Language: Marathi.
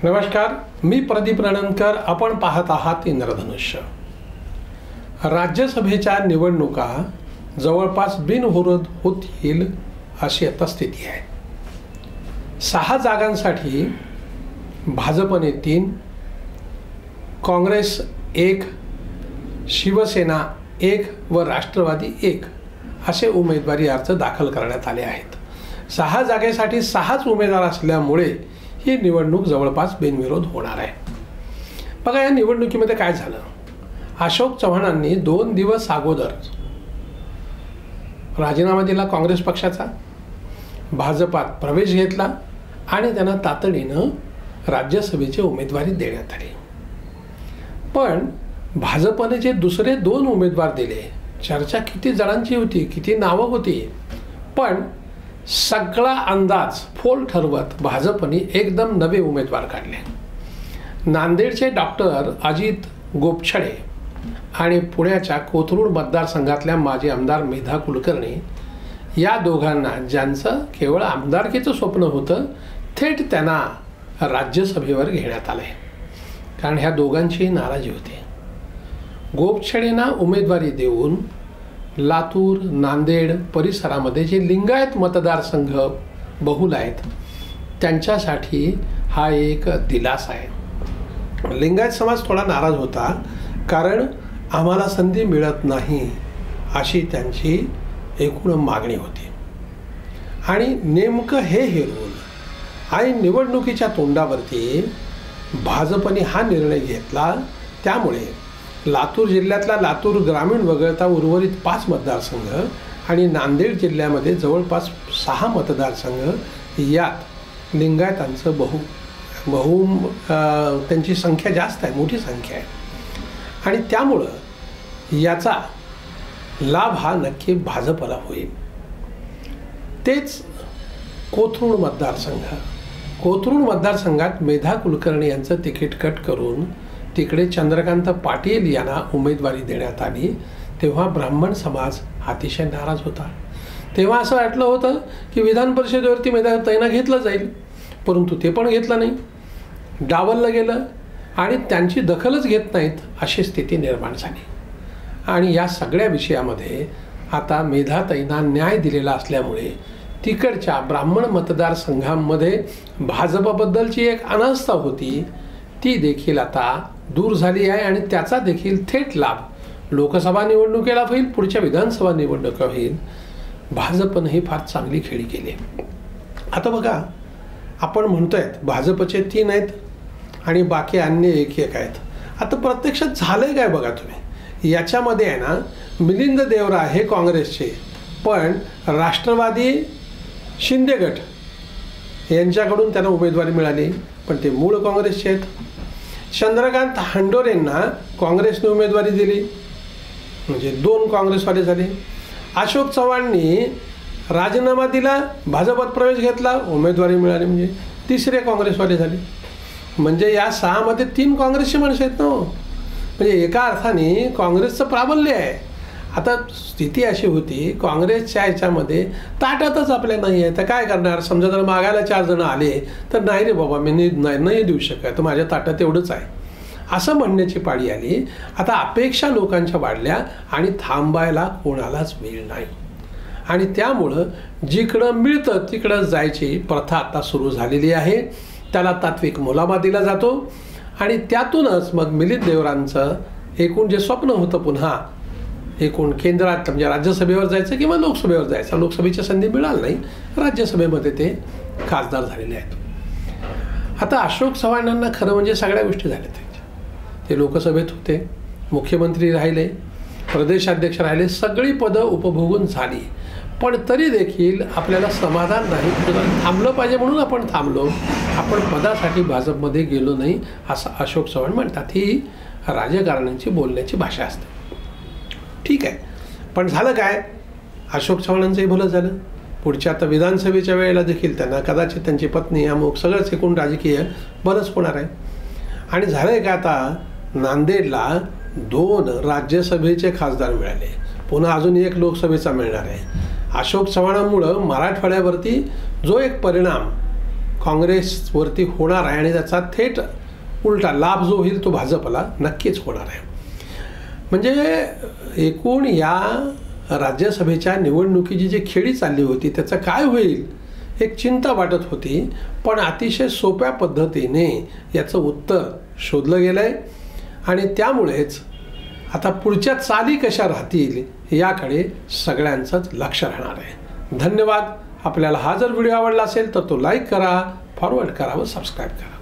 नमस्कार, मी प्रदीप रणनकर. आपण पाहत आहात इंद्रधनुष्य. राज्यसभेच्या निवडणुका जवळपास बिनविरोध होतील अशी आता स्थिती आहे. 6 जागांसाठी भाजपने 3, काँग्रेस 1, शिवसेना 1 व राष्ट्रवादी 1 असे उमेदवारी अर्ज दाखल करण्यात आले आहेत. 6 जागेसाठी 6च उमेदवार असल्यामुळे ही निवडणूक जवळपास बिनविरोध होणार आहे. बघा, या निवडणुकीमध्ये काय झालं. अशोक चव्हाणांनी 2 दिवस अगोदर राजीनामा दिला काँग्रेस पक्षाचा, भाजपात प्रवेश घेतला आणि त्यांना तातडीनं राज्यसभेची उमेदवारी देण्यात आली. पण भाजपने जे दुसरे 2 उमेदवार दिले, चर्चा किती जणांची होती, किती नावं होती, पण सगळा अंदाज फोल ठरवत भाजपने एकदम नवे उमेदवार काढले. नांदेडचे डॉक्टर अजित गोपछडे आणि पुण्याच्या कोथरूड मतदारसंघातल्या माजी आमदार मेधा कुलकर्णी या दोघांना, ज्यांचं केवळ आमदारकीचं स्वप्न होतं, थेट त्यांना राज्यसभेवर घेण्यात आले. कारण ह्या दोघांचीही नाराजी होती. गोपछडेंना उमेदवारी देऊन लातूर, नांदेड परिसरामध्ये जे लिंगायत मतदारसंघ बहुल आहेत त्यांच्यासाठी हा एक दिलासा आहे. लिंगायत समाज थोडा नाराज होता, कारण आम्हाला संधी मिळत नाही अशी त्यांची एकूण मागणी होती. आणि नेमकं हे हेरून आणि निवडणुकीच्या तोंडावरती भाजपने हा निर्णय घेतला. त्यामुळे लातूर जिल्ह्यातला लातूर ग्रामीण वगळता उर्वरित 5 मतदारसंघ आणि नांदेड जिल्ह्यामध्ये जवळपास 6 मतदारसंघ यात लिंगायतांचं त्यांची संख्या जास्त आहे, मोठी संख्या आहे. आणि त्यामुळं याचा लाभ हा नक्की भाजपला होईल. तेच कोथरूड मतदारसंघात मेधा कुलकर्णी यांचं तिकीट कट करून तिकडे चंद्रकांत पाटील यांना उमेदवारी देण्यात आली. तेव्हा ब्राह्मण समाज अतिशय नाराज होता. तेव्हा असं वाटलं होतं की विधान परिषदेवरती मेधा ताईंना घेतलं जाईल, परंतु ते पण घेतलं नाही, डावललं गेलं आणि त्यांची दखलच घेत नाहीत अशी स्थिती निर्माण झाली. आणि या सगळ्या विषयामध्ये आता मेधा ताईंना न्याय दिलेला असल्यामुळे तिकडच्या ब्राह्मण मतदारसंघांमध्ये भाजपबद्दलची एक अनास्था होती, ती देखील आता दूर झाली आहे. आणि त्याचा देखील थेट लाभ लोकसभा निवडणुकीला होईल, पुढच्या विधानसभा निवडणुका होईल. भाजपनं ही फार चांगली खेळी केली. आता बघा, आपण म्हणतोय भाजपचे 3 आहेत आणि बाकी अन्य 1 आहेत. आता प्रत्यक्षात झालंय काय बघा तुम्ही. याच्यामध्ये आहे ना, मिलिंद देवरा हे काँग्रेसचे, पण राष्ट्रवादी शिंदे गट यांच्याकडून त्यांना उमेदवारी मिळाली, पण ते मूळ काँग्रेसचे आहेत. चंद्रकांत हंडोरेंना काँग्रेसने उमेदवारी दिली, म्हणजे 2 काँग्रेसवाले झाले. अशोक चव्हाणांनी राजीनामा दिला, भाजपात प्रवेश घेतला, उमेदवारी मिळाली, म्हणजे 3रे काँग्रेसवाले झाले. म्हणजे या 6 मध्ये 3 काँग्रेसचे माणसं आहेत ना. म्हणजे एका अर्थाने काँग्रेसचं प्राबल्य आहे. आता स्थिती अशी होती, काँग्रेसच्या ह्याच्यामध्ये ताटातच आपल्या नाही आहे, तर काय करणार. समजा जर मागायला 4 जण आले तर नाही रे बाबा, मी नाही देऊ शकत, माझ्या ताटात एवढंच आहे असं म्हणण्याची पाळी आली. आता अपेक्षा लोकांच्या वाढल्या आणि थांबायला कोणालाच वेळ नाही. आणि त्यामुळं जिकडं मिळतं तिकडं जायची प्रथा आता सुरू झालेली आहे. त्याला तात्विक मुलामा दिला जातो आणि त्यातूनच मग मिलिंद देवरांचं एकूण जे स्वप्न होतं, पुन्हा एकूण केंद्रात म्हणजे राज्यसभेवर जायचं किंवा लोकसभेवर जायचं, लोकसभेची संधी मिळाली नाही, राज्यसभेमध्ये ते खासदार झालेले आहेत. आता अशोक चव्हाणांना खरं म्हणजे सगळ्या गोष्टी झाल्या त्यांच्या. ते लोकसभेत होते, मुख्यमंत्री राहिले, प्रदेशाध्यक्ष राहिले, सगळी पदं उपभोगून झाली, पण तरी देखील आपल्याला समाधान नाही. थांबलं पाहिजे म्हणून आपण थांबलो, आपण पदासाठी भाजपमध्ये गेलो नाही असं अशोक चव्हाण म्हणतात. ही राजकारण्यांची बोलण्याची भाषा असते. ठीक आहे, पण झालं काय, अशोक चव्हाणांचंही भलं झालं. पुढच्या आता विधानसभेच्या वेळेला देखील त्यांना कदाचित त्यांची पत्नी अमुक सगळंच एकूण राजकीय बरंच होणार आहे. आणि झालं आहे का, आता नांदेडला 2 राज्यसभेचे खासदार मिळाले, पुन्हा अजून 1 लोकसभेचा मिळणार आहे. अशोक चव्हाणांमुळं मराठवाड्यावरती जो एक परिणाम काँग्रेसवरती होणार आहे आणि त्याचा थेट उलटा लाभ जो होईल तो भाजपला नक्कीच होणार आहे. म्हणजे एकूण या राज्यसभेच्या निवडणुकीची जी खेळी चालली होती त्याचं काय होईल एक चिंता वाटत होती, पण अतिशय सोप्या पद्धतीने याचं उत्तर शोधलं गेलं आहे आणि त्यामुळेच आता पुढच्या चाली कशा राहतील याकडे सगळ्यांचंच लक्ष राहणार आहे. धन्यवाद. आपल्याला हा जर व्हिडिओ आवडला असेल तर तो लाईक करा, फॉरवर्ड करा व सबस्क्राईब करा.